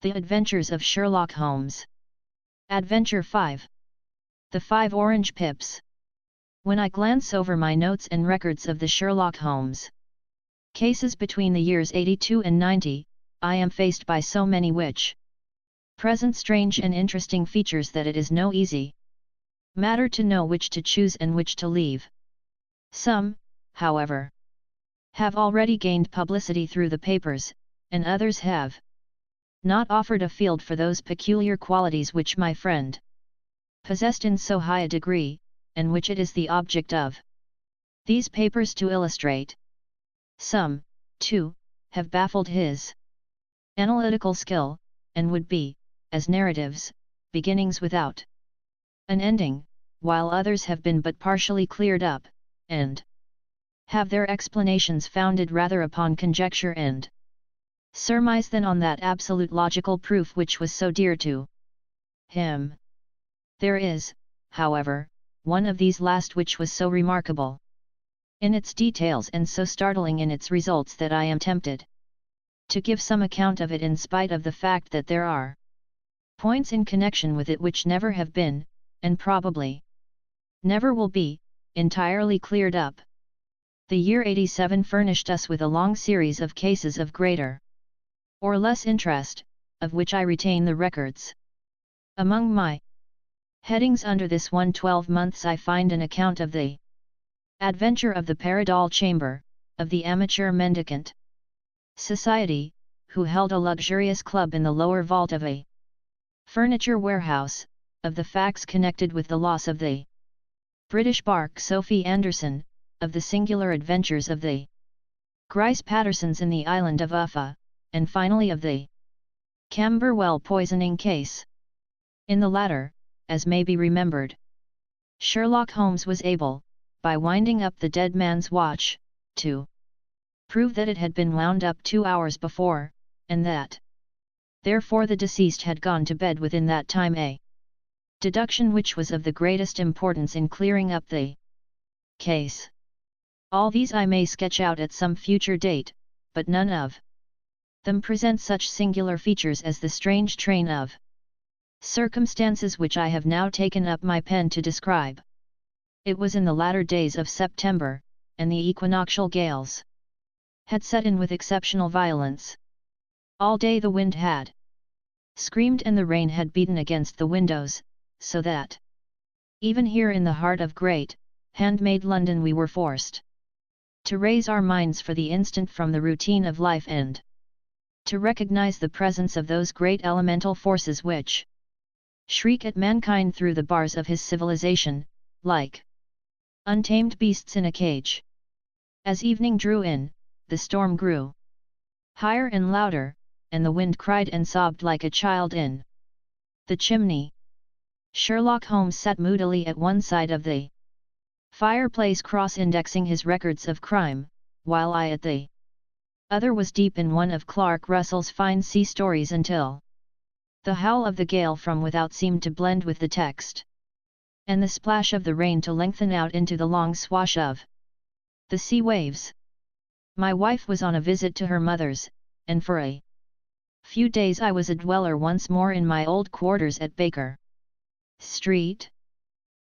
The Adventures of Sherlock Holmes. Adventure 5. The 5 Orange Pips. When I glance over my notes and records of the Sherlock Holmes cases between the years 82 and 90, I am faced by so many which present strange and interesting features that it is no easy matter to know which to choose and which to leave. Some, however, have already gained publicity through the papers, and others have not offered a field for those peculiar qualities which my friend possessed in so high a degree, and which it is the object of these papers to illustrate. Some, too, have baffled his analytical skill, and would be, as narratives, beginnings without an ending, while others have been but partially cleared up, and have their explanations founded rather upon conjecture and surmise than on that absolute logical proof which was so dear to him. There is, however, one of these last which was so remarkable in its details and so startling in its results that I am tempted to give some account of it in spite of the fact that there are points in connection with it which never have been, and probably never will be, entirely cleared up. The year 87 furnished us with a long series of cases of greater or less interest, of which I retain the records. Among my headings under this one 12 months I find an account of the adventure of the Paradol Chamber, of the Amateur Mendicant Society, who held a luxurious club in the lower vault of a furniture warehouse, of the facts connected with the loss of the British bark Sophie Anderson, of the singular adventures of the Grice Pattersons in the island of Uffa, and finally of the Camberwell poisoning case. In the latter, as may be remembered, Sherlock Holmes was able, by winding up the dead man's watch, to prove that it had been wound up 2 hours before, and that therefore the deceased had gone to bed within that time, a deduction which was of the greatest importance in clearing up the case. All these I may sketch out at some future date, but none of them present such singular features as the strange train of circumstances which I have now taken up my pen to describe. It was in the latter days of September, and the equinoctial gales had set in with exceptional violence. All day the wind had screamed and the rain had beaten against the windows, so that even here in the heart of great, handmade London we were forced to raise our minds for the instant from the routine of life and to recognize the presence of those great elemental forces which shriek at mankind through the bars of his civilization, like untamed beasts in a cage. As evening drew in, the storm grew higher and louder, and the wind cried and sobbed like a child in the chimney. Sherlock Holmes sat moodily at one side of the fireplace cross-indexing his records of crime, while I at the other was deep in one of Clark Russell's fine sea stories until the howl of the gale from without seemed to blend with the text, and the splash of the rain to lengthen out into the long swash of the sea waves. My wife was on a visit to her mother's, and for a few days I was a dweller once more in my old quarters at Baker Street.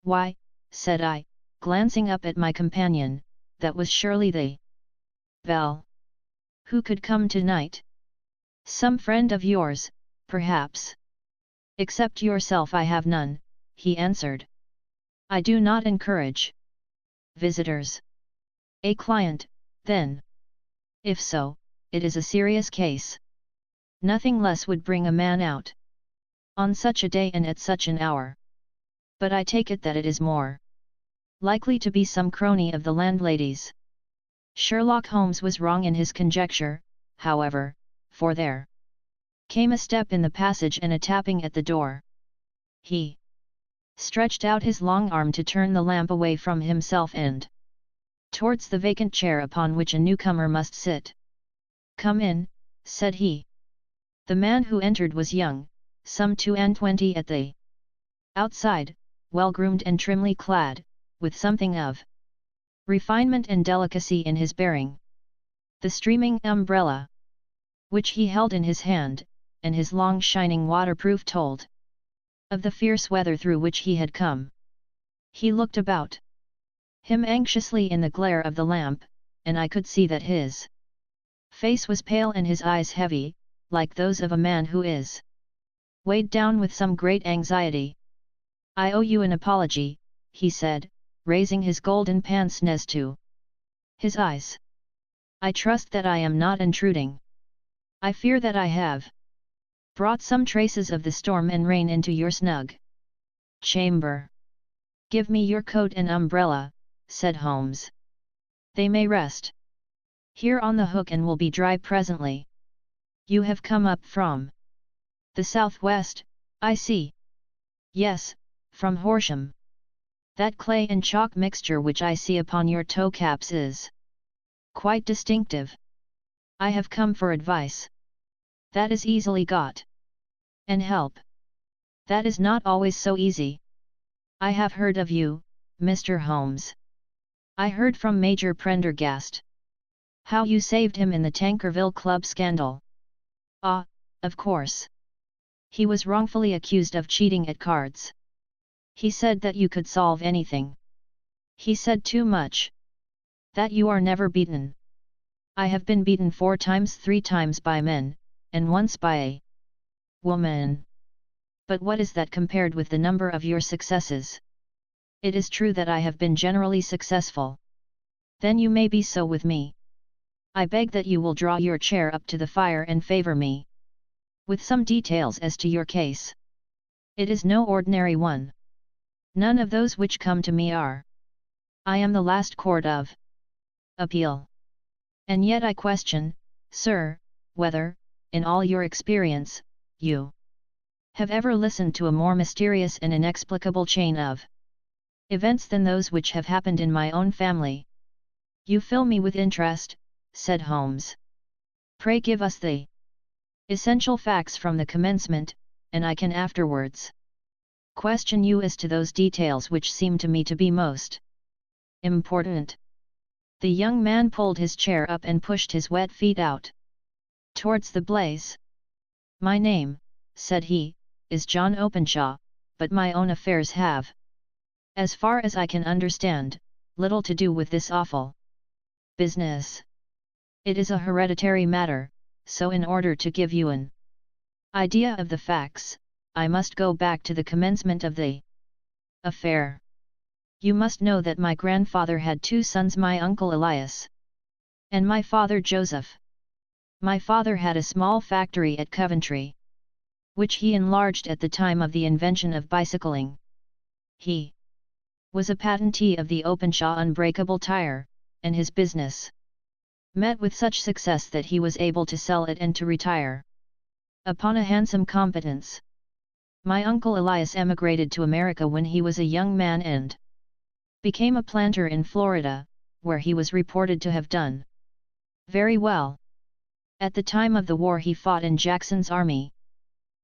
"Why," said I, glancing up at my companion, "that was surely the Well, who could come tonight?" "Some friend of yours, perhaps." "Except yourself I have none," he answered. "I do not encourage visitors." "A client, then?" "If so, it is a serious case. Nothing less would bring a man out on such a day and at such an hour. But I take it that it is more likely to be some crony of the landlady's." Sherlock Holmes was wrong in his conjecture, however, for there came a step in the passage and a tapping at the door. He stretched out his long arm to turn the lamp away from himself and towards the vacant chair upon which a newcomer must sit. "Come in," said he. The man who entered was young, some 22 at the outside, well-groomed and trimly clad, with something of refinement and delicacy in his bearing. The streaming umbrella which he held in his hand, and his long shining waterproof told of the fierce weather through which he had come. He looked about him anxiously in the glare of the lamp, and I could see that his face was pale and his eyes heavy, like those of a man who is weighed down with some great anxiety. "I owe you an apology," he said, raising his golden pince-nez to his eyes. "I trust that I am not intruding. I fear that I have brought some traces of the storm and rain into your snug chamber." "Give me your coat and umbrella," said Holmes. "They may rest here on the hook and will be dry presently." "You have come up from the southwest, I see." "Yes, from Horsham. That clay and chalk mixture which I see upon your toe caps is quite distinctive. I have come for advice. That is easily got. And help. That is not always so easy. I have heard of you, Mr. Holmes. I heard from Major Prendergast how you saved him in the Tankerville Club scandal." "Ah, of course. He was wrongfully accused of cheating at cards. He said that you could solve anything. He said too much. That you are never beaten." "I have been beaten 4 times, 3 times by men, and once by a woman. But what is that compared with the number of your successes? It is true that I have been generally successful. Then you may be so with me. I beg that you will draw your chair up to the fire and favor me with some details as to your case. It is no ordinary one. None of those which come to me are. I am the last court of appeal. And yet I question, sir, whether, in all your experience, you have ever listened to a more mysterious and inexplicable chain of events than those which have happened in my own family." "You fill me with interest," said Holmes. "Pray give us the essential facts from the commencement, and I can afterwards question you as to those details which seem to me to be most important." The young man pulled his chair up and pushed his wet feet out towards the blaze. "My name," said he, "is John Openshaw, but my own affairs have, as far as I can understand, little to do with this awful business. It is a hereditary matter, so in order to give you an idea of the facts, I must go back to the commencement of the affair. You must know that my grandfather had 2 sons, my uncle Elias and my father Joseph. My father had a small factory at Coventry, which he enlarged at the time of the invention of bicycling. He was a patentee of the Openshaw unbreakable tire, and his business met with such success that he was able to sell it and to retire upon a handsome competence. My uncle Elias emigrated to America when he was a young man and became a planter in Florida, where he was reported to have done very well. At the time of the war he fought in Jackson's army,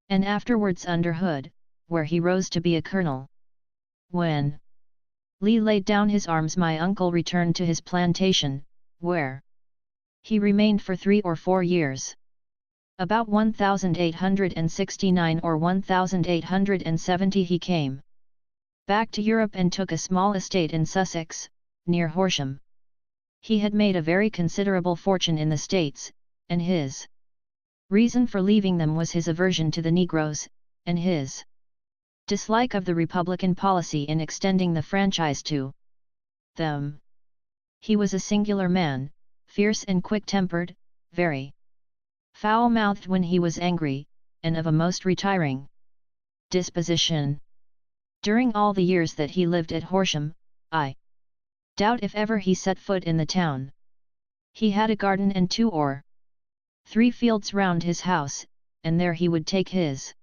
and afterwards under Hood, where he rose to be a colonel. When Lee laid down his arms, my uncle returned to his plantation, where he remained for 3 or 4 years. About 1869 or 1870 he came back to Europe and took a small estate in Sussex, near Horsham. He had made a very considerable fortune in the States, and his reason for leaving them was his aversion to the Negroes, and his dislike of the Republican policy in extending the franchise to them. He was a singular man, fierce and quick-tempered, very foul-mouthed when he was angry, and of a most retiring disposition. During all the years that he lived at Horsham, I doubt if ever he set foot in the town. He had a garden and 2 or 3 fields round his house, and there he would take his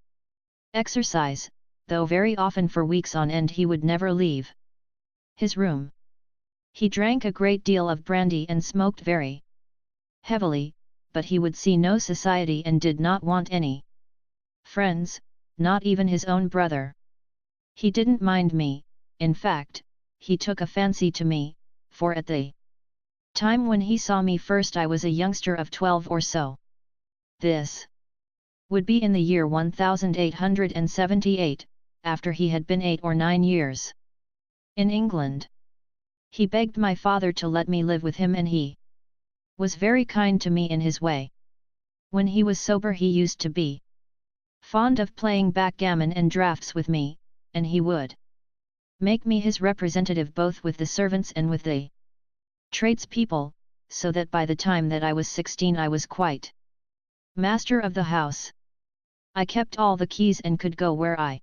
exercise, though very often for weeks on end he would never leave his room. He drank a great deal of brandy and smoked very heavily, but he would see no society and did not want any friends, not even his own brother. He didn't mind me, in fact, he took a fancy to me, for at the time when he saw me first I was a youngster of 12 or so. This would be in the year 1878, after he had been 8 or 9 years in England. He begged my father to let me live with him, and he was very kind to me in his way. When he was sober he used to be fond of playing backgammon and draughts with me, and he would make me his representative both with the servants and with the tradespeople, so that by the time that I was 16 I was quite master of the house. I kept all the keys and could go where I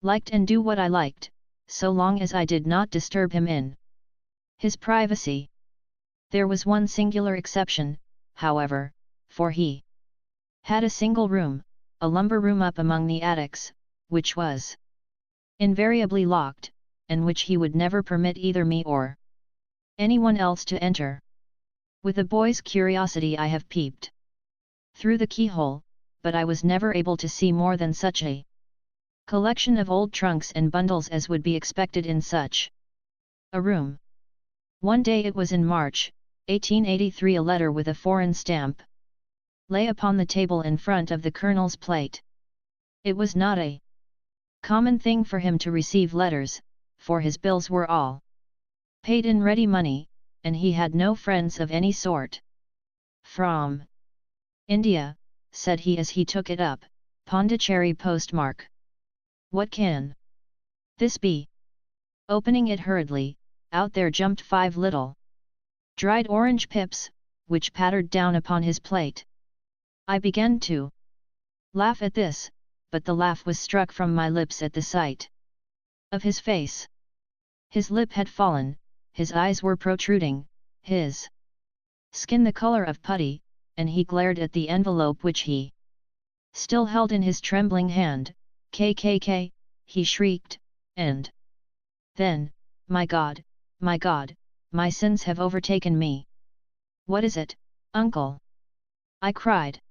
liked and do what I liked, so long as I did not disturb him in his privacy. There was one singular exception, however, for he had a single room, a lumber room up among the attics, which was invariably locked, and which he would never permit either me or anyone else to enter. With a boy's curiosity I have peeped through the keyhole, but I was never able to see more than such a collection of old trunks and bundles as would be expected in such a room. One day, it was in March, 1883, a letter with a foreign stamp lay upon the table in front of the Colonel's plate. It was not a common thing for him to receive letters, for his bills were all paid in ready money, and he had no friends of any sort. "From India," said he as he took it up, "Pondicherry postmark. What can this be?" Opening it hurriedly, out there jumped 5 little dried orange pips, which pattered down upon his plate. I began to laugh at this, but the laugh was struck from my lips at the sight of his face. His lip had fallen, his eyes were protruding, his skin the color of putty, and he glared at the envelope which he still held in his trembling hand. "KKK!" he shrieked, and then, my God, my sins have overtaken me." "What is it, uncle?" I cried.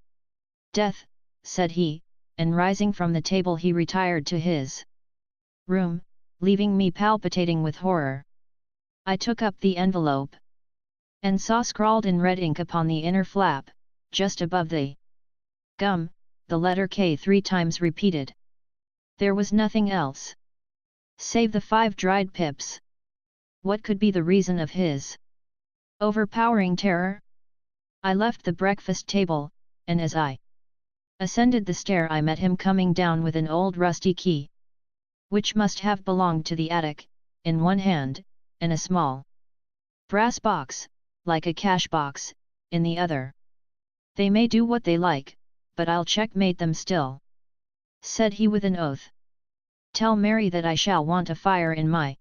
"Death," said he, and rising from the table he retired to his room, leaving me palpitating with horror. I took up the envelope, and saw scrawled in red ink upon the inner flap, just above the gum, the letter K 3 times repeated. There was nothing else save the 5 dried pips. What could be the reason of his overpowering terror? I left the breakfast table, and as I ascended the stair I met him coming down with an old rusty key, which must have belonged to the attic, in one hand, and a small brass box, like a cash box, in the other. "They may do what they like, but I'll checkmate them still," said he with an oath. "Tell Mary that I shall want a fire in my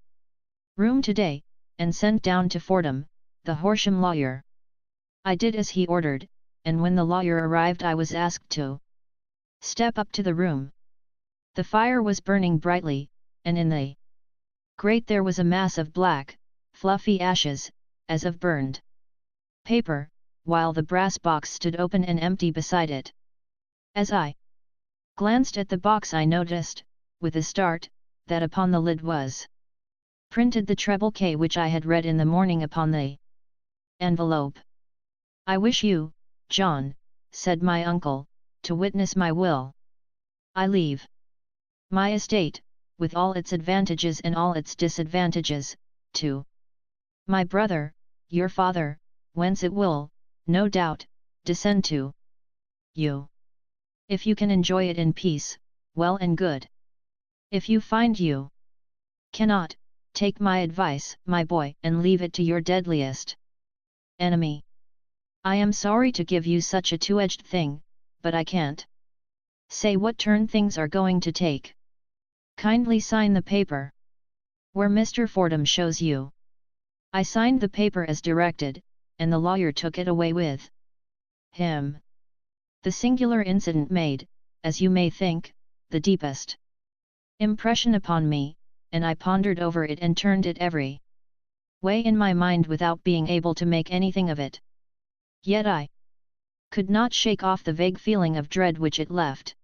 room today, and send down to Fordham, the Horsham lawyer." I did as he ordered, and when the lawyer arrived I was asked to step up to the room. The fire was burning brightly, and in the grate there was a mass of black, fluffy ashes, as of burned paper, while the brass box stood open and empty beside it. As I glanced at the box I noticed, with a start, that upon the lid was printed the treble K which I had read in the morning upon the envelope. "I wish you, John," said my uncle, "to witness my will. I leave my estate, with all its advantages and all its disadvantages, to my brother, your father, whence it will, no doubt, descend to you. If you can enjoy it in peace, well and good. If you find you cannot, take my advice, my boy, and leave it to your deadliest enemy. I am sorry to give you such a two-edged thing, but I can't say what turn things are going to take. Kindly sign the paper where Mr. Fordham shows you." I signed the paper as directed, and the lawyer took it away with him. The singular incident made, as you may think, the deepest impression upon me, and I pondered over it and turned it every way in my mind without being able to make anything of it. Yet I could not shake off the vague feeling of dread which it left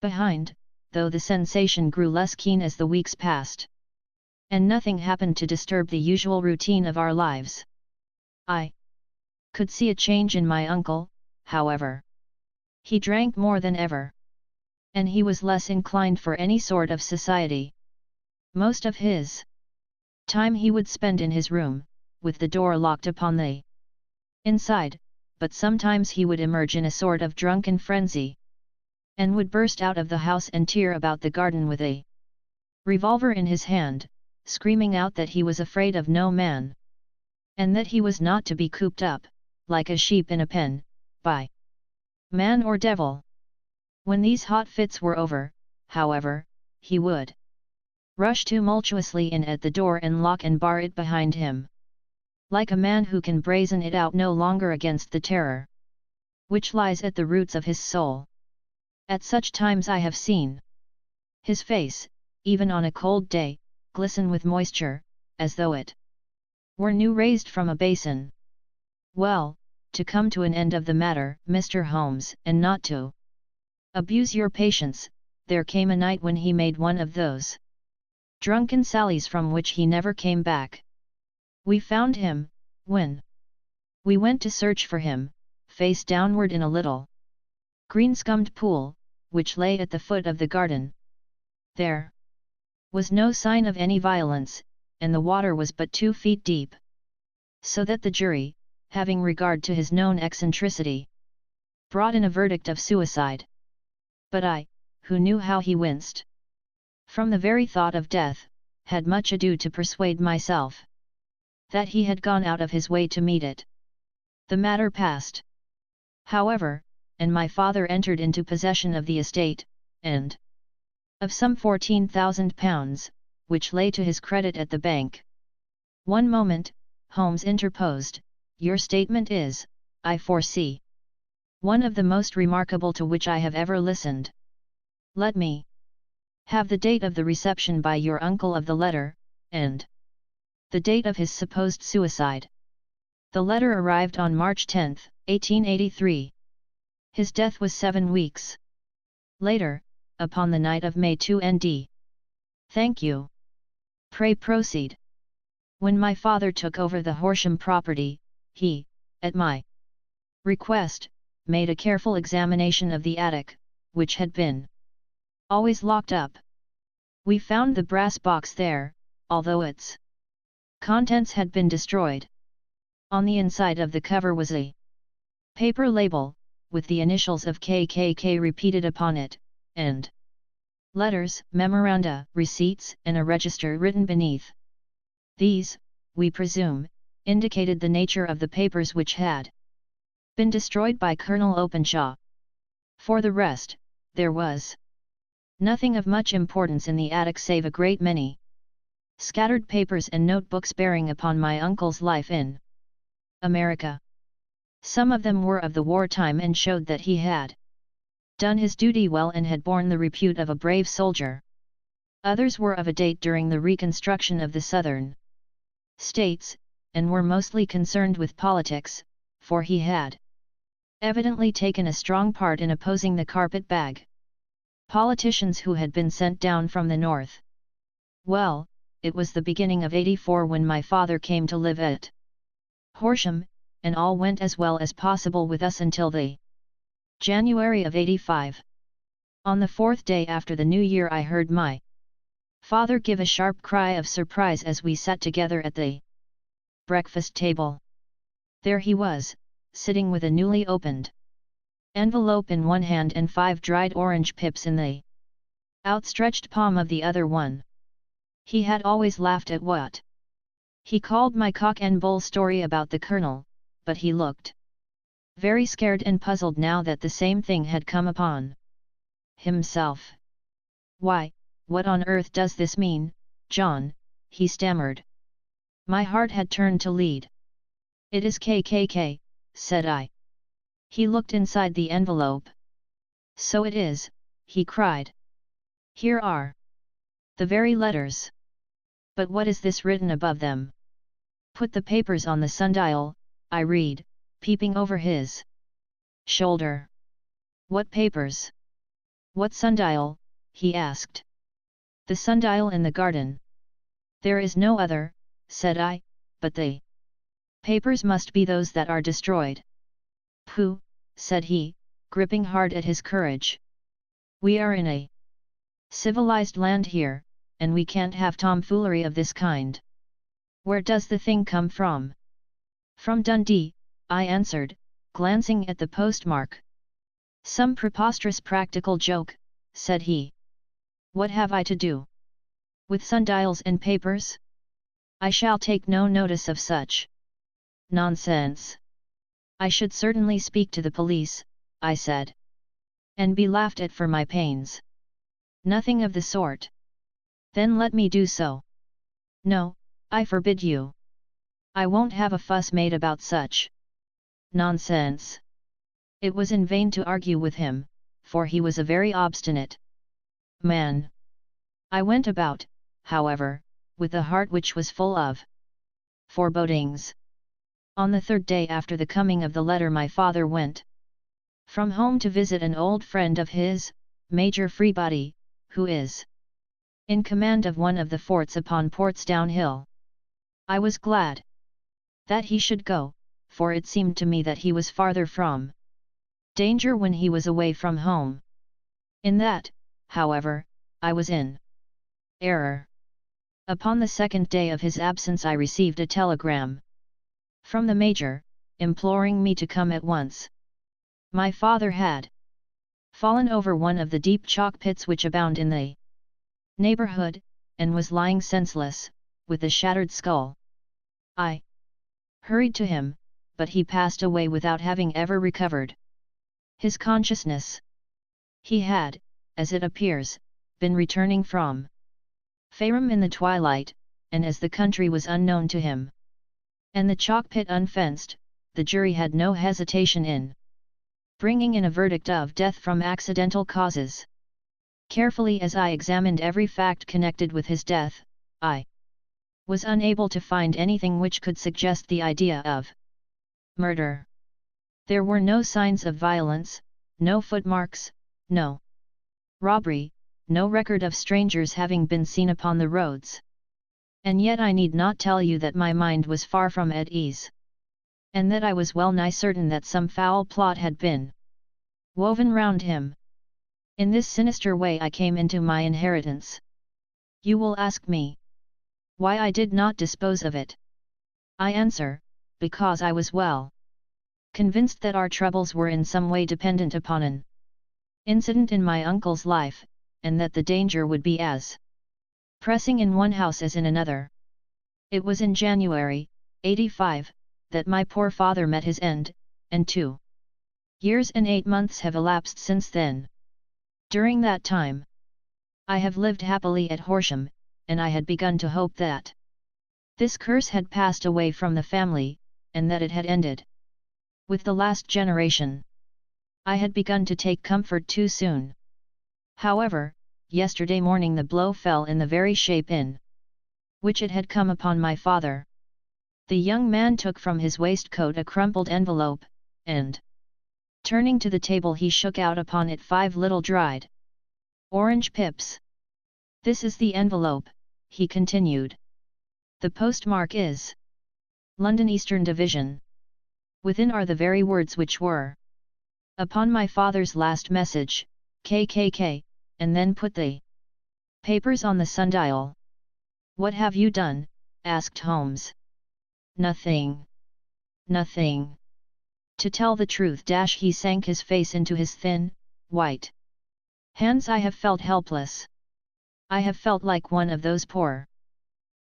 behind, though the sensation grew less keen as the weeks passed, and nothing happened to disturb the usual routine of our lives. I could see a change in my uncle, however. He drank more than ever. And he was less inclined for any sort of society. Most of his time he would spend in his room, with the door locked upon the inside, but sometimes he would emerge in a sort of drunken frenzy, and would burst out of the house and tear about the garden with a revolver in his hand, screaming out that he was afraid of no man, and that he was not to be cooped up, like a sheep in a pen, by man or devil. When these hot fits were over, however, he would rush tumultuously in at the door and lock and bar it behind him, like a man who can brazen it out no longer against the terror which lies at the roots of his soul. At such times I have seen his face, even on a cold day, glisten with moisture, as though it were new raised from a basin. Well, to come to an end of the matter, Mr. Holmes, and not to abuse your patience, there came a night when he made one of those drunken sallies from which he never came back. We found him, when we went to search for him, face downward in a little green-scummed pool, which lay at the foot of the garden. There was no sign of any violence, and the water was but 2 feet deep, so that the jury, having regard to his known eccentricity, brought in a verdict of suicide. But I, who knew how he winced from the very thought of death, had much ado to persuade myself that he had gone out of his way to meet it. The matter passed, however, and my father entered into possession of the estate, and of some £14,000, which lay to his credit at the bank. One moment, Holmes interposed, your statement is, I foresee, one of the most remarkable to which I have ever listened. Let me have the date of the reception by your uncle of the letter, and the date of his supposed suicide. The letter arrived on March 10, 1883. His death was 7 weeks later, upon the night of May 2 ND. Thank you. Pray proceed. When my father took over the Horsham property, he, at my request, made a careful examination of the attic, which had been always locked up. We found the brass box there, although its contents had been destroyed. On the inside of the cover was a paper label, with the initials of KKK repeated upon it, and letters, memoranda, receipts, and a register written beneath. These, we presume, indicated the nature of the papers which had been destroyed by Colonel Openshaw. For the rest, there was nothing of much importance in the attic save a great many scattered papers and notebooks bearing upon my uncle's life in America. Some of them were of the wartime and showed that he had done his duty well and had borne the repute of a brave soldier. Others were of a date during the reconstruction of the Southern states, and were mostly concerned with politics, for he had evidently taken a strong part in opposing the carpet-bag politicians who had been sent down from the north. Well, it was the beginning of '84 when my father came to live at Horsham, and all went as well as possible with us until the January of '85. On the 4th day after the New Year I heard my father give a sharp cry of surprise as we sat together at the breakfast table. There he was, sitting with a newly opened envelope in one hand and 5 dried orange pips in the outstretched palm of the other one. He had always laughed at what he called my cock and bull story about the colonel, but he looked very scared and puzzled now that the same thing had come upon himself. Why, what on earth does this mean, John? He stammered. My heart had turned to lead. It is KKK, said I. He looked inside the envelope. So it is, he cried. Here are the very letters. But what is this written above them? Put the papers on the sundial, I read, peeping over his shoulder. What papers? What sundial? He asked. The sundial in the garden. There is no other, said I, but the papers must be those that are destroyed. Pooh, said he, gripping hard at his courage. "We are in a civilized land here, and we can't have tomfoolery of this kind. Where does the thing come from?" "From Dundee," I answered, glancing at the postmark. "Some preposterous practical joke," said he. "What have I to do with sundials and papers? I shall take no notice of such nonsense." "I should certainly speak to the police," I said. "And be laughed at for my pains." "Nothing of the sort." "Then let me do so." "No, I forbid you. I won't have a fuss made about such nonsense." It was in vain to argue with him, for he was a very obstinate man. I went about, however, with a heart which was full of forebodings. On the third day after the coming of the letter my father went from home to visit an old friend of his, Major Freebody, who is in command of one of the forts upon Portsdown Hill. I was glad that he should go, for it seemed to me that he was farther from danger when he was away from home. In that, however, I was in error. Upon the second day of his absence I received a telegram from the Major, imploring me to come at once. My father had fallen over one of the deep chalk pits which abound in the neighborhood, and was lying senseless, with a shattered skull. I hurried to him, but he passed away without having ever recovered his consciousness. He had, as it appears, been returning from Fareham in the twilight, and as the country was unknown to him, and the chalk pit unfenced, the jury had no hesitation in bringing in a verdict of death from accidental causes. Carefully as I examined every fact connected with his death, I was unable to find anything which could suggest the idea of murder. There were no signs of violence, no footmarks, no robbery, no record of strangers having been seen upon the roads. And yet I need not tell you that my mind was far from at ease, and that I was well nigh certain that some foul plot had been woven round him. In this sinister way I came into my inheritance. You will ask me why I did not dispose of it. I answer, because I was well convinced that our troubles were in some way dependent upon an incident in my uncle's life, and that the danger would be as pressing in one house as in another. It was in January, '85, that my poor father met his end, and 2 years and 8 months have elapsed since then. During that time, I have lived happily at Horsham, and I had begun to hope that this curse had passed away from the family, and that it had ended with the last generation. I had begun to take comfort too soon. However, yesterday morning the blow fell in the very shape in which it had come upon my father. The young man took from his waistcoat a crumpled envelope, and turning to the table he shook out upon it 5 little dried orange pips. "This is the envelope," he continued. "The postmark is London Eastern Division. Within are the very words which were upon my father's last message, KKK, and then put the papers on the sundial." "What have you done?" asked Holmes. "Nothing. Nothing. To tell the truth, he sank his face into his thin, white hands. I have felt helpless. I have felt like one of those poor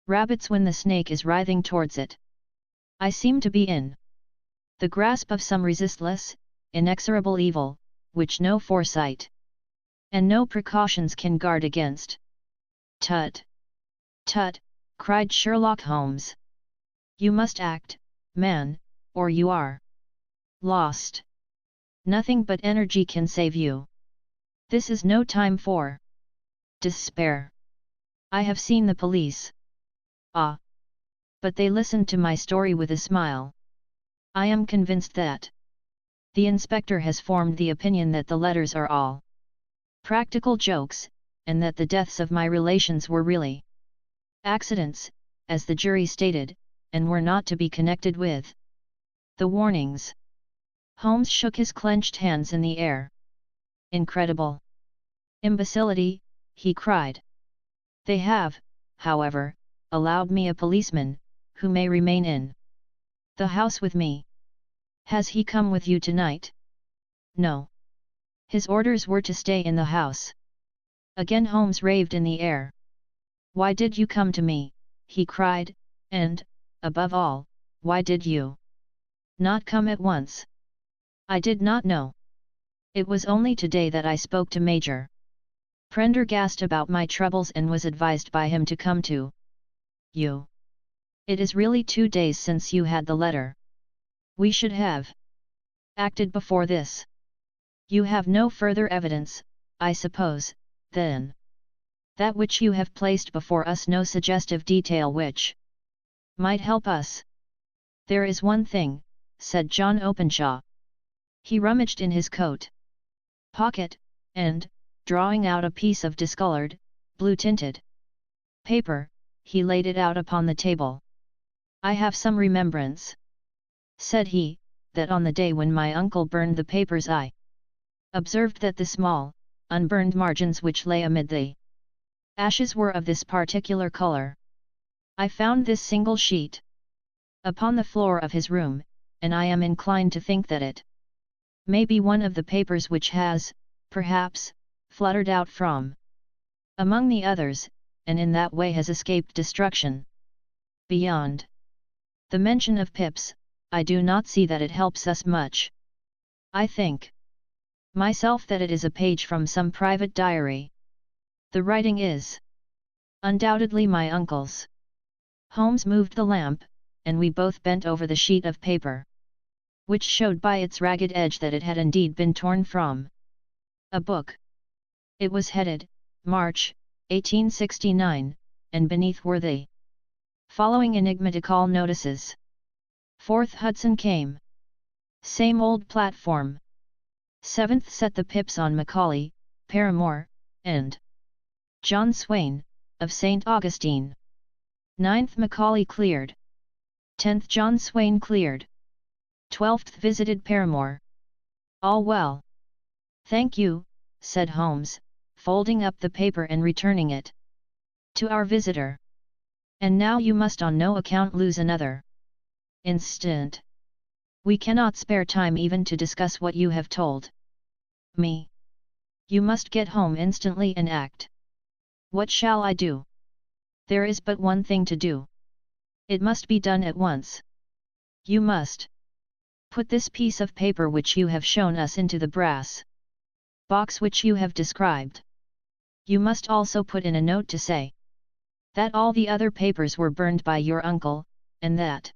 rabbits when the snake is writhing towards it. I seem to be in the grasp of some resistless, inexorable evil, which no foresight and no precautions can guard against." "Tut! Tut!" cried Sherlock Holmes. "You must act, man, or you are lost. Nothing but energy can save you. This is no time for despair. I have seen the police. Ah! But they listened to my story with a smile. I am convinced that the inspector has formed the opinion that the letters are all practical jokes, and that the deaths of my relations were really accidents, as the jury stated, and were not to be connected with the warnings Holmes shook his clenched hands in the air. Incredible imbecility, he cried. They have, however, allowed me a policeman, who may remain in the house with me. Has he come with you tonight? No. His orders were to stay in the house. Again Holmes raved in the air. Why did you come to me? He cried, and, above all, why did you not come at once? I did not know. It was only today that I spoke to Major Prendergast about my troubles and was advised by him to come to you. It is really 2 days since you had the letter. We should have acted before this. You have no further evidence, I suppose, then. That which you have placed before us, no suggestive detail which might help us. There is one thing, said John Openshaw. He rummaged in his coat pocket, and, drawing out a piece of discolored, blue-tinted paper, he laid it out upon the table. I have some remembrance, said he, that on the day when my uncle burned the papers I observed that the small, unburned margins which lay amid the ashes were of this particular color. I found this single sheet upon the floor of his room, and I am inclined to think that it may be one of the papers which has, perhaps, fluttered out from among the others, and in that way has escaped destruction. Beyond the mention of pips, I do not see that it helps us much. I think myself that it is a page from some private diary. The writing is undoubtedly my uncle's. Holmes moved the lamp, and we both bent over the sheet of paper, which showed by its ragged edge that it had indeed been torn from a book. It was headed, March, 1869, and beneath were the following enigmatical notices. 4th Hudson came. Same old platform. 7th set the pips on Macaulay, Paramore, and John Swain, of St. Augustine. 9th Macaulay cleared. 10th John Swain cleared. 12th visited Paramore. All well. Thank you, said Holmes, folding up the paper and returning it to our visitor. And now you must on no account lose another instant. We cannot spare time even to discuss what you have told me. You must get home instantly and act. What shall I do? There is but one thing to do. It must be done at once. You must put this piece of paper which you have shown us into the brass box which you have described. You must also put in a note to say that all the other papers were burned by your uncle, and that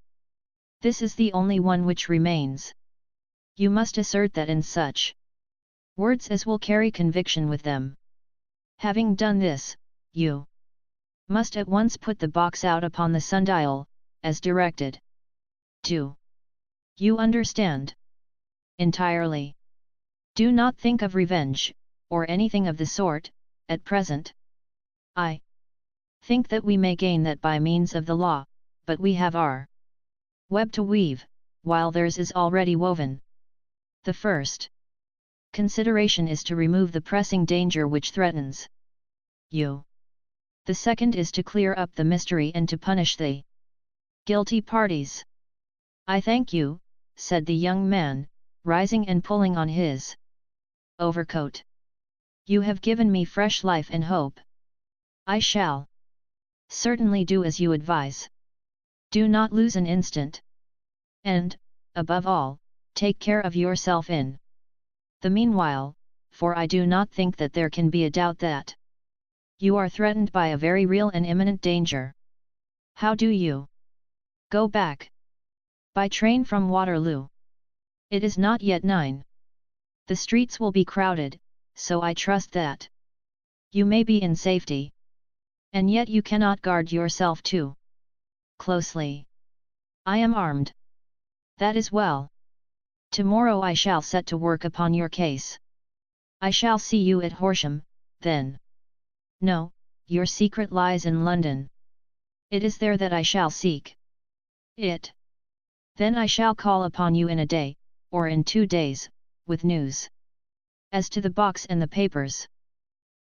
this is the only one which remains. You must assert that in such words as will carry conviction with them. Having done this, you must at once put the box out upon the sundial, as directed. 2. You understand? Entirely. Do not think of revenge, or anything of the sort, at present. I think that we may gain that by means of the law, but we have our web to weave, while theirs is already woven. The first consideration is to remove the pressing danger which threatens you. The second is to clear up the mystery and to punish the guilty parties. I thank you, said the young man, rising and pulling on his overcoat. You have given me fresh life and hope. I shall certainly do as you advise. Do not lose an instant. And, above all, take care of yourself in the meanwhile, for I do not think that there can be a doubt that you are threatened by a very real and imminent danger. How do you go back? By train from Waterloo. It is not yet 9. The streets will be crowded, so I trust that you may be in safety. And yet you cannot guard yourself too closely. I am armed. That is well. Tomorrow I shall set to work upon your case. I shall see you at Horsham, then. No, your secret lies in London. It is there that I shall seek it. Then I shall call upon you in a day, or in 2 days, with news. As to the box and the papers,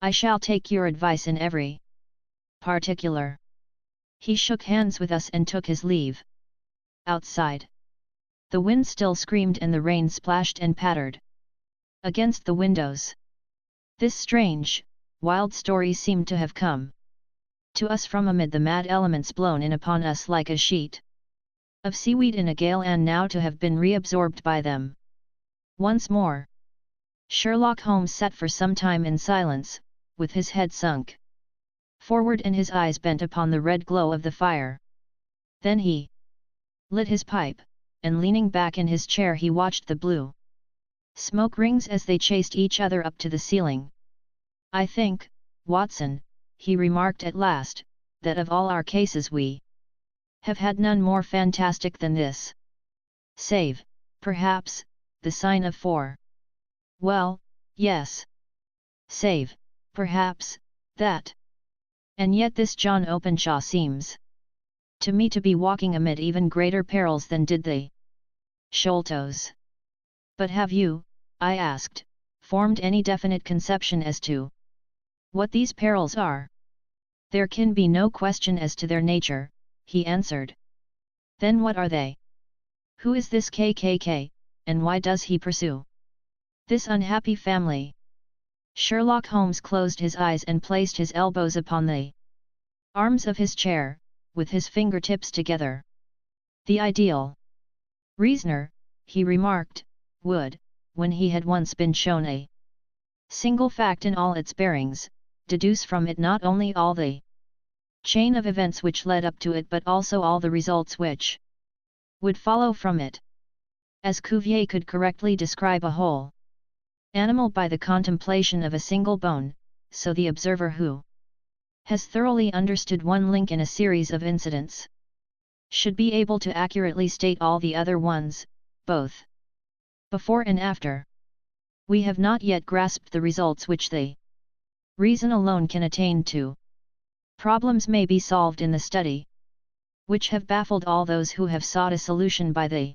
I shall take your advice in every particular. He shook hands with us and took his leave. Outside, the wind still screamed and the rain splashed and pattered against the windows. This strange, wild story seemed to have come to us from amid the mad elements blown in upon us like a sheet of seaweed in a gale, and now to have been reabsorbed by them. Once more, Sherlock Holmes sat for some time in silence, with his head sunk forward and his eyes bent upon the red glow of the fire. Then he lit his pipe, and leaning back in his chair he watched the blue smoke rings as they chased each other up to the ceiling. I think, Watson, he remarked at last, that of all our cases we have had none more fantastic than this. Save, perhaps, the sign of 4. Well, yes. Save, perhaps, that. And yet this John Openshaw seems to me to be walking amid even greater perils than did the Sholtos. But have you, I asked, formed any definite conception as to what these perils are? There can be no question as to their nature, he answered. Then what are they? Who is this KKK, and why does he pursue this unhappy family? Sherlock Holmes closed his eyes and placed his elbows upon the arms of his chair, with his fingertips together. The ideal reasoner, he remarked, would, when he had once been shown a single fact in all its bearings, deduce from it not only all the chain of events which led up to it but also all the results which would follow from it. As Cuvier could correctly describe a whole animal by the contemplation of a single bone, so the observer who has thoroughly understood one link in a series of incidents should be able to accurately state all the other ones, both before and after. We have not yet grasped the results which the reason alone can attain to. Problems may be solved in the study which have baffled all those who have sought a solution by the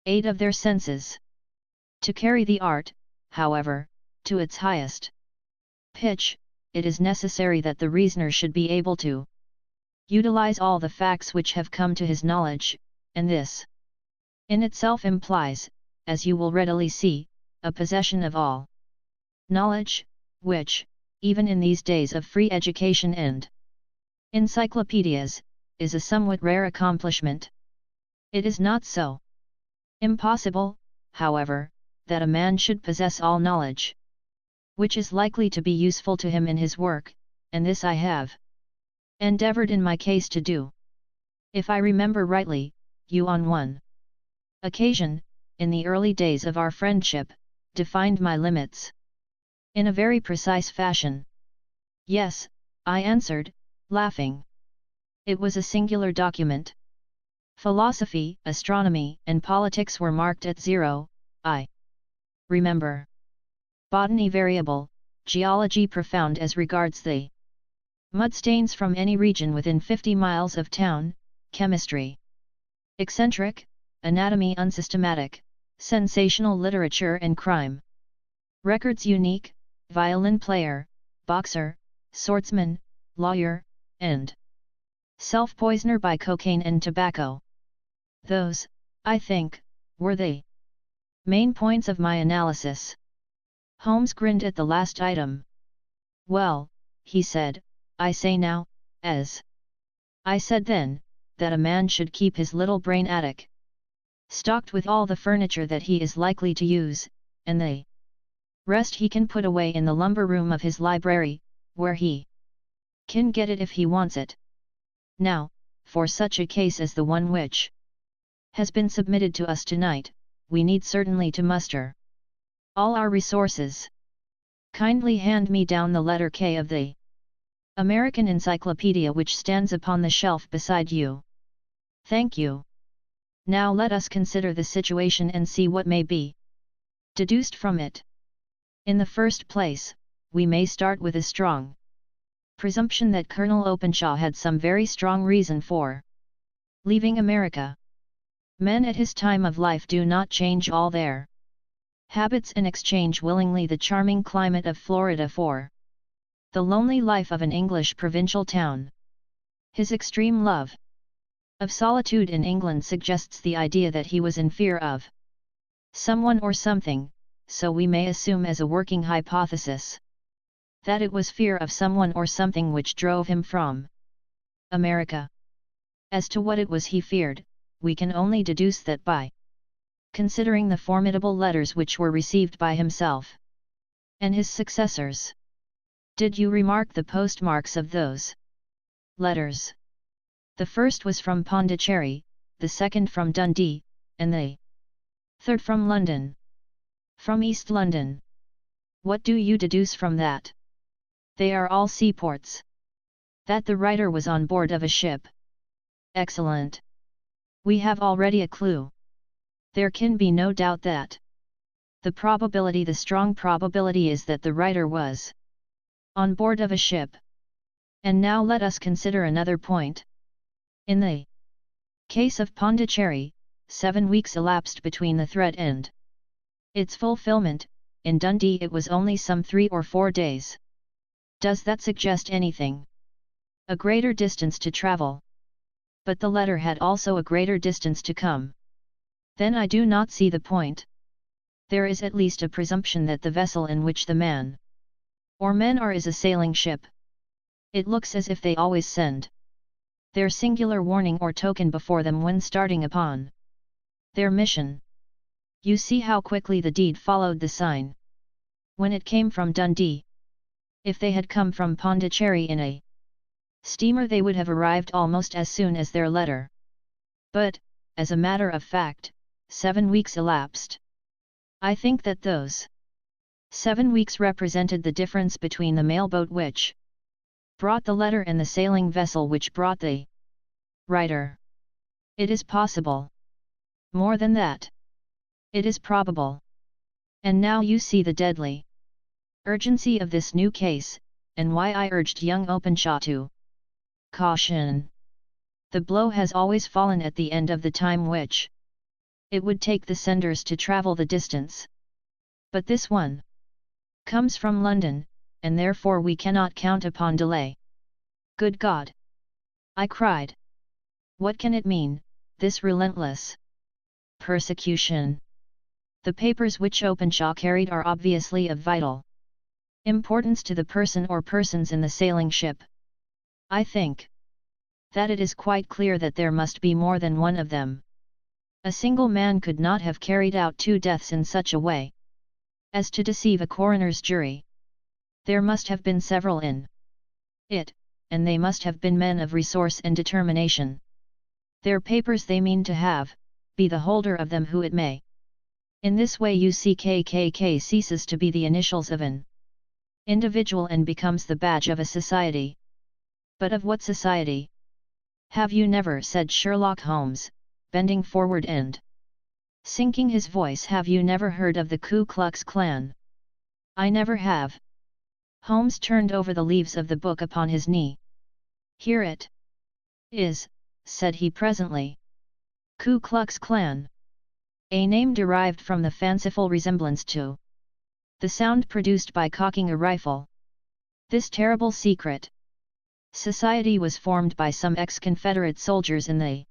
aid of their senses. To carry the art, however, to its highest pitch, it is necessary that the reasoner should be able to utilize all the facts which have come to his knowledge, and this in itself implies, as you will readily see, a possession of all knowledge, which, even in these days of free education and encyclopedias, is a somewhat rare accomplishment. It is not so impossible, however, that a man should possess all knowledge which is likely to be useful to him in his work, and this I have endeavored in my case to do. If I remember rightly, you on one occasion, in the early days of our friendship, defined my limits in a very precise fashion. Yes, I answered, laughing. It was a singular document. Philosophy, astronomy, and politics were marked at 0, I remember. Botany variable, geology profound as regards the mudstains from any region within 50 miles of town, chemistry eccentric, anatomy unsystematic, sensational literature and crime records unique, violin player, boxer, swordsman, lawyer, and self-poisoner by cocaine and tobacco. Those, I think, were the main points of my analysis. Holmes grinned at the last item. Well, he said, I say now, as I said then, that a man should keep his little brain attic stocked with all the furniture that he is likely to use, and the rest he can put away in the lumber room of his library, where he can get it if he wants it. Now, for such a case as the one which has been submitted to us tonight, we need certainly to muster all our resources. Kindly hand me down the letter K of the American Encyclopedia which stands upon the shelf beside you. Thank you. Now let us consider the situation and see what may be deduced from it. In the first place, we may start with a strong presumption that Colonel Openshaw had some very strong reason for leaving America. Men at his time of life do not change all their habits and exchange willingly the charming climate of Florida for the lonely life of an English provincial town. His extreme love of solitude in England suggests the idea that he was in fear of someone or something, so we may assume as a working hypothesis that it was fear of someone or something which drove him from America. As to what it was he feared, we can only deduce that by considering the formidable letters which were received by himself and his successors. Did you remark the postmarks of those letters? The first was from Pondicherry, the second from Dundee, and the third from London. From East London. What do you deduce from that? They are all seaports. That the writer was on board of a ship. Excellent. We have already a clue. There can be no doubt that the strong probability is that the writer was on board of a ship. And now let us consider another point. In the case of Pondicherry, 7 weeks elapsed between the threat and its fulfillment. In Dundee it was only some 3 or 4 days. Does that suggest anything? A greater distance to travel. But the letter had also a greater distance to come. Then I do not see the point. There is at least a presumption that the vessel in which the man or men are is a sailing ship. It looks as if they always send their singular warning or token before them when starting upon their mission. You see how quickly the deed followed the sign. When it came from Dundee. If they had come from Pondicherry in a steamer they would have arrived almost as soon as their letter. But, as a matter of fact, 7 weeks elapsed. I think that those 7 weeks represented the difference between the mailboat which brought the letter and the sailing vessel which brought the writer. It is possible. More than that. It is probable. And now you see the deadly urgency of this new case, and why I urged young Openshaw to caution. The blow has always fallen at the end of the time which it would take the senders to travel the distance. But this one comes from London, and therefore we cannot count upon delay. Good God! I cried. What can it mean, this relentless persecution? The papers which Openshaw carried are obviously of vital importance to the person or persons in the sailing ship. I think that it is quite clear that there must be more than one of them. A single man could not have carried out 2 deaths in such a way as to deceive a coroner's jury. There must have been several in it, and they must have been men of resource and determination. Their papers they mean to have, be the holder of them who it may. In this way UCKKK ceases to be the initials of an individual and becomes the badge of a society. But of what society? Have you never, said Sherlock Holmes, bending forward and sinking his voice, have you never heard of the Ku Klux Klan? I never have. Holmes turned over the leaves of the book upon his knee. Here it is, said he presently. Ku Klux Klan. A name derived from the fanciful resemblance to the sound produced by cocking a rifle. This terrible secret society was formed by some ex-Confederate soldiers in the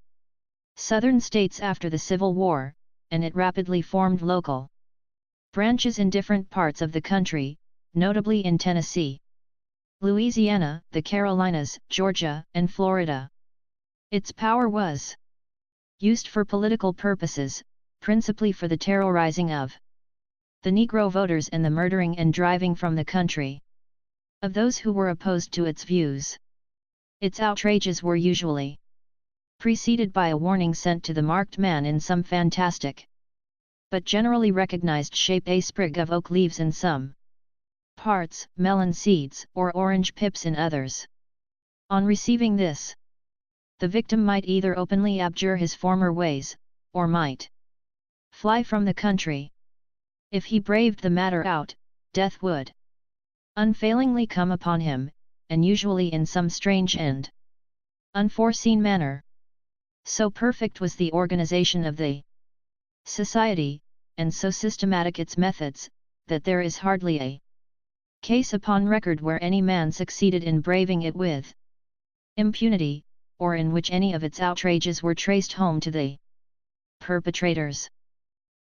Southern states after the Civil War, and it rapidly formed local branches in different parts of the country, notably in Tennessee, Louisiana, the Carolinas, Georgia, and Florida. Its power was used for political purposes, principally for the terrorizing of the Negro voters and the murdering and driving from the country of those who were opposed to its views. Its outrages were usually preceded by a warning sent to the marked man in some fantastic but generally recognized shape, a sprig of oak leaves in some parts, melon seeds, or orange pips in others. On receiving this, the victim might either openly abjure his former ways, or might fly from the country. If he braved the matter out, death would unfailingly come upon him, and usually in some strange and unforeseen manner. So perfect was the organization of the society, and so systematic its methods, that there is hardly a case upon record where any man succeeded in braving it with impunity, or in which any of its outrages were traced home to the perpetrators.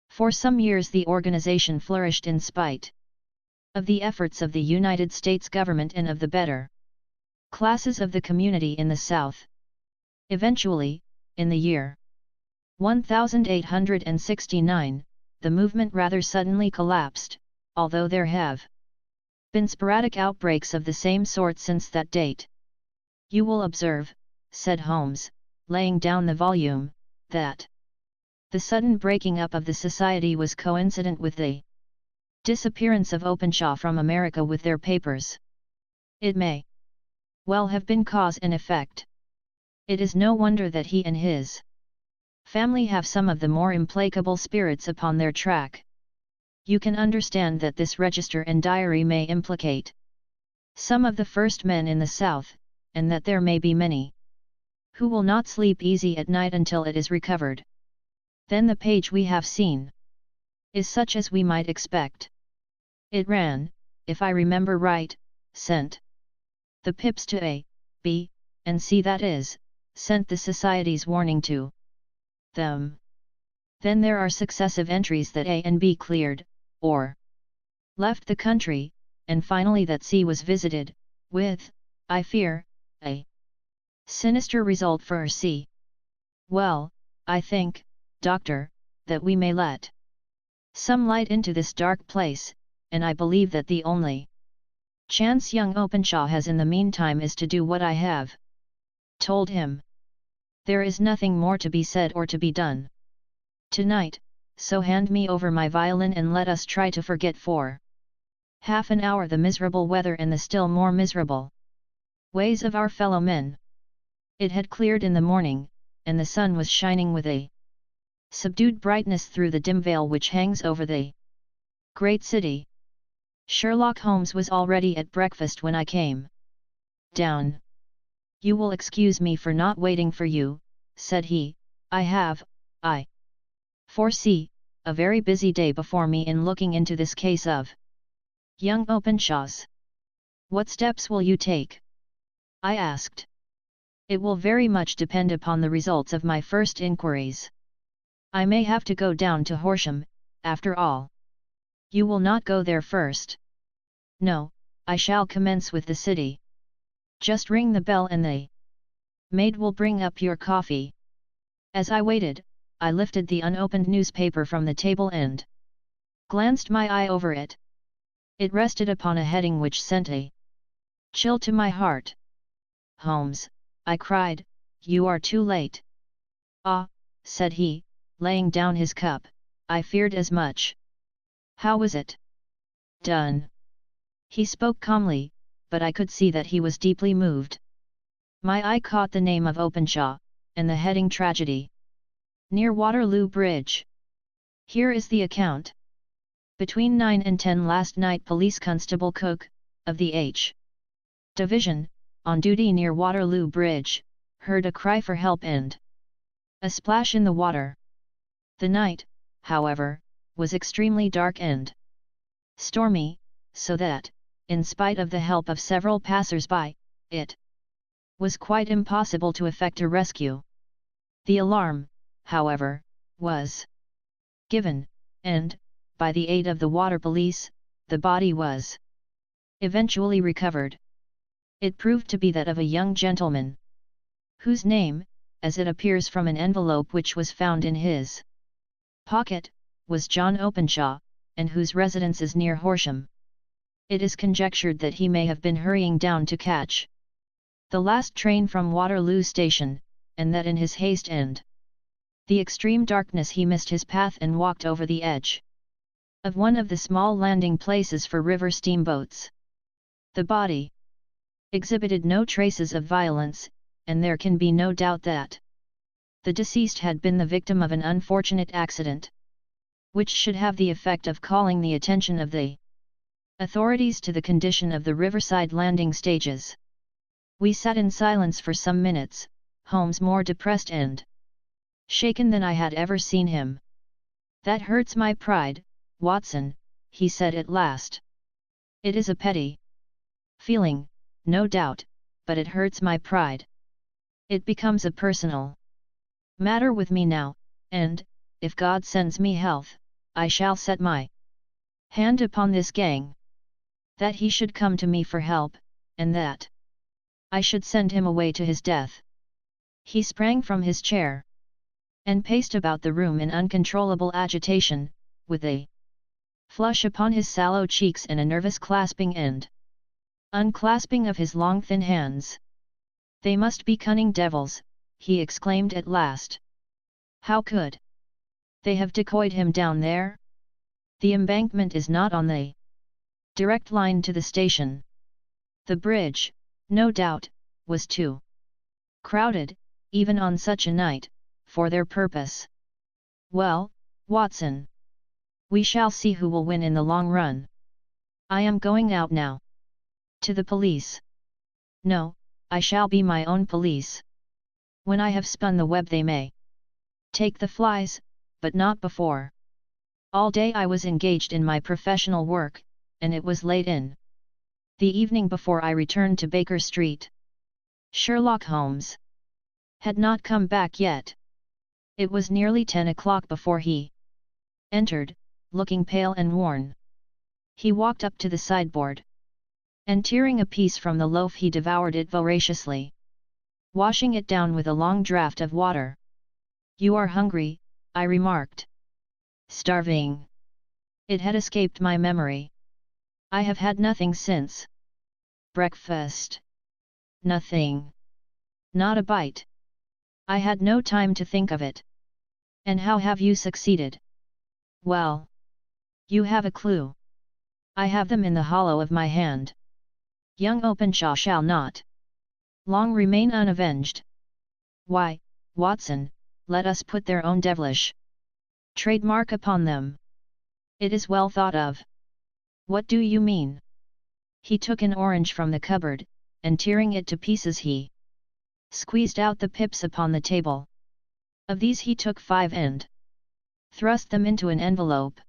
For some years the organization flourished in spite of the efforts of the United States government and of the better classes of the community in the South. Eventually, in the year 1869, the movement rather suddenly collapsed, although there have been sporadic outbreaks of the same sort since that date. You will observe, said Holmes, laying down the volume, that the sudden breaking up of the society was coincident with the disappearance of Openshaw from America with their papers. It may well have been cause and effect. It is no wonder that he and his family have some of the more implacable spirits upon their track. You can understand that this register and diary may implicate some of the first men in the South, and that there may be many who will not sleep easy at night until it is recovered. Then the page we have seen is such as we might expect. It ran, if I remember right, sent the pips to A, B, and C, that is, sent the society's warning to them. Then there are successive entries that A and B cleared, or left the country, and finally that C was visited, with, I fear, a sinister result for C. Well, I think, Doctor, that we may let some light into this dark place, and I believe that the only chance young Openshaw has in the meantime is to do what I have told him. There is nothing more to be said or to be done tonight, so hand me over my violin and let us try to forget for half an hour the miserable weather and the still more miserable ways of our fellow men. It had cleared in the morning, and the sun was shining with a subdued brightness through the dim veil which hangs over the great city. Sherlock Holmes was already at breakfast when I came down. You will excuse me for not waiting for you, said he. I foresee a very busy day before me in looking into this case of young Openshaw's. What steps will you take? I asked. It will very much depend upon the results of my first inquiries. I may have to go down to Horsham, after all. You will not go there first? No, I shall commence with the city. Just ring the bell and the maid will bring up your coffee. As I waited, I lifted the unopened newspaper from the table and glanced my eye over it. It rested upon a heading which sent a chill to my heart. Holmes, I cried, you are too late. Ah, said he, laying down his cup, I feared as much. How was it done? He spoke calmly, but I could see that he was deeply moved. My eye caught the name of Openshaw, and the heading Tragedy. Near Waterloo Bridge. Here is the account. Between 9 and 10 last night Police Constable Cook, of the H. Division, on duty near Waterloo Bridge, heard a cry for help and a splash in the water. The night, however, was extremely dark and stormy, so that, in spite of the help of several passers-by, it was quite impossible to effect a rescue. The alarm, however, was given, and, by the aid of the water police, the body was eventually recovered. It proved to be that of a young gentleman, whose name, as it appears from an envelope which was found in his pocket, was John Openshaw, and whose residence is near Horsham. It is conjectured that he may have been hurrying down to catch the last train from Waterloo Station, and that in his haste and the extreme darkness he missed his path and walked over the edge of one of the small landing places for river steamboats. The body exhibited no traces of violence, and there can be no doubt that the deceased had been the victim of an unfortunate accident, which should have the effect of calling the attention of the authorities to the condition of the riverside landing stages. We sat in silence for some minutes, Holmes more depressed and shaken than I had ever seen him. "That hurts my pride, Watson," he said at last. "It is a petty feeling, no doubt, but it hurts my pride. It becomes a personal matter with me now, and, if God sends me health, I shall set my hand upon this gang. That he should come to me for help, and that I should send him away to his death." He sprang from his chair and paced about the room in uncontrollable agitation, with a flush upon his sallow cheeks and a nervous clasping and unclasping of his long thin hands. "They must be cunning devils," he exclaimed at last. "How could they have decoyed him down there? The embankment is not on the direct line to the station. The bridge, no doubt, was too crowded, even on such a night, for their purpose. Well, Watson, we shall see who will win in the long run. I am going out now. To the police. No, I shall be my own police. When I have spun the web they may take the flies, but not before. All day I was engaged in my professional work, and it was late in the evening before I returned to Baker Street. Sherlock Holmes had not come back yet. It was nearly 10 o'clock before he entered, looking pale and worn. He walked up to the sideboard, and tearing a piece from the loaf he devoured it voraciously, washing it down with a long draught of water. "You are hungry," I remarked. "Starving." It had escaped my memory. "I have had nothing since breakfast." "Nothing?" "Not a bite. I had no time to think of it." "And how have you succeeded?" "Well, you have a clue." "I have them in the hollow of my hand. Young Openshaw shall not long remain unavenged." "Why, Watson, let us put their own devilish trademark upon them. It is well thought of." "What do you mean?" He took an orange from the cupboard, and tearing it to pieces he squeezed out the pips upon the table. Of these he took 5 and thrust them into an envelope.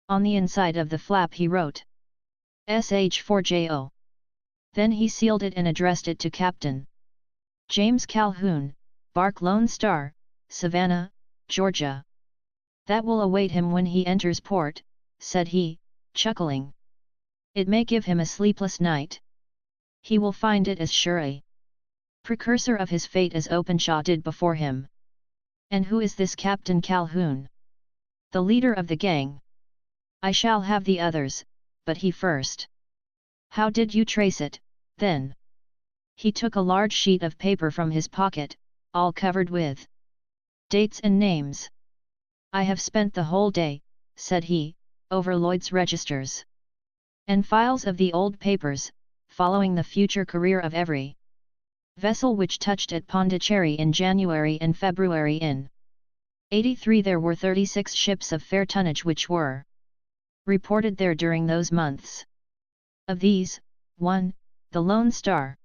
On the inside of the flap he wrote SH4JO. Then he sealed it and addressed it to Captain James Calhoun, Bark Lone Star, Savannah, Georgia. "That will await him when he enters port," said he, chuckling. "It may give him a sleepless night. He will find it as sure a precursor of his fate as Openshaw did before him." "And who is this Captain Calhoun?" "The leader of the gang. I shall have the others, but he first." "How did you trace it, then?" He took a large sheet of paper from his pocket, all covered with dates and names. "I have spent the whole day," said he, "over Lloyd's registers and files of the old papers, following the future career of every vessel which touched at Pondicherry in January and February in '83. There were 36 ships of fair tonnage which were reported there during those months. Of these, one, the Lone Star,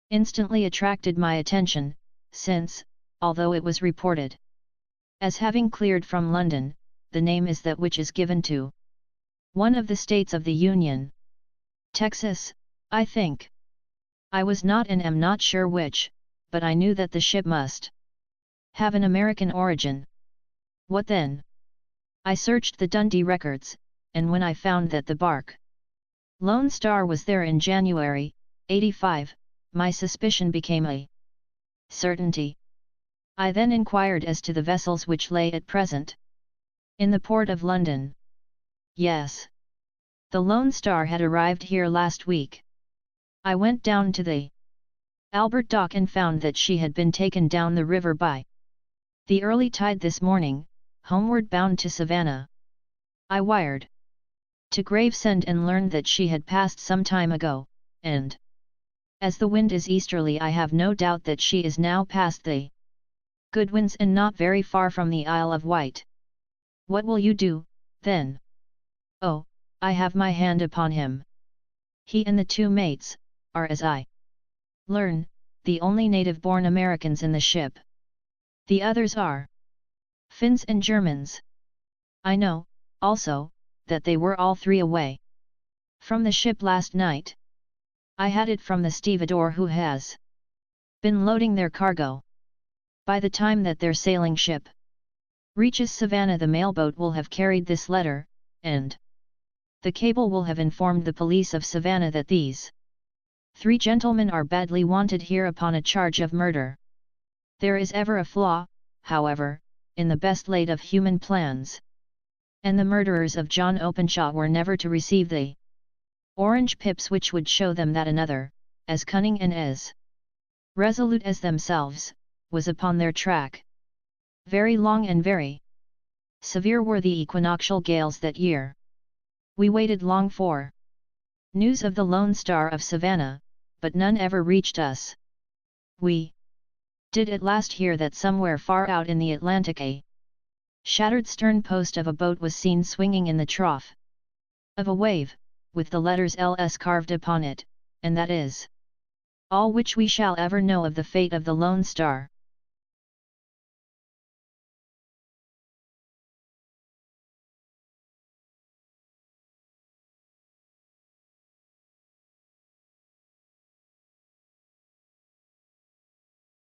instantly attracted my attention, since, although it was reported as having cleared from London, the name is that which is given to one of the states of the Union. Texas, I think. I was not and am not sure which, but I knew that the ship must have an American origin." "What then?" "I searched the Dundee records, and when I found that the bark Lone Star was there in January, '85, my suspicion became a certainty. I then inquired as to the vessels which lay at present in the port of London." "Yes. The Lone Star had arrived here last week. I went down to the Albert Dock and found that she had been taken down the river by the early tide this morning, homeward bound to Savannah. I wired to Gravesend and learned that she had passed some time ago, and as the wind is easterly I have no doubt that she is now past the Goodwins and not very far from the Isle of Wight." "What will you do, then?" "Oh, I have my hand upon him. He and the 2 mates are, as I learn, the only native-born Americans in the ship. The others are Finns and Germans. I know, also, that they were all three away from the ship last night. I had it from the stevedore who has been loading their cargo. By the time that their sailing ship reaches Savannah, the mailboat will have carried this letter, and the cable will have informed the police of Savannah that these three gentlemen are badly wanted here upon a charge of murder. There is ever a flaw, however, in the best laid of human plans. And the murderers of John Openshaw were never to receive the orange pips which would show them that another, as cunning and as resolute as themselves, was upon their track. Very long and very severe were the equinoctial gales that year. We waited long for news of the Lone Star of Savannah, but none ever reached us. We did at last hear that somewhere far out in the Atlantic a shattered stern post of a boat was seen swinging in the trough of a wave, with the letters LS carved upon it, and that is all which we shall ever know of the fate of the Lone Star.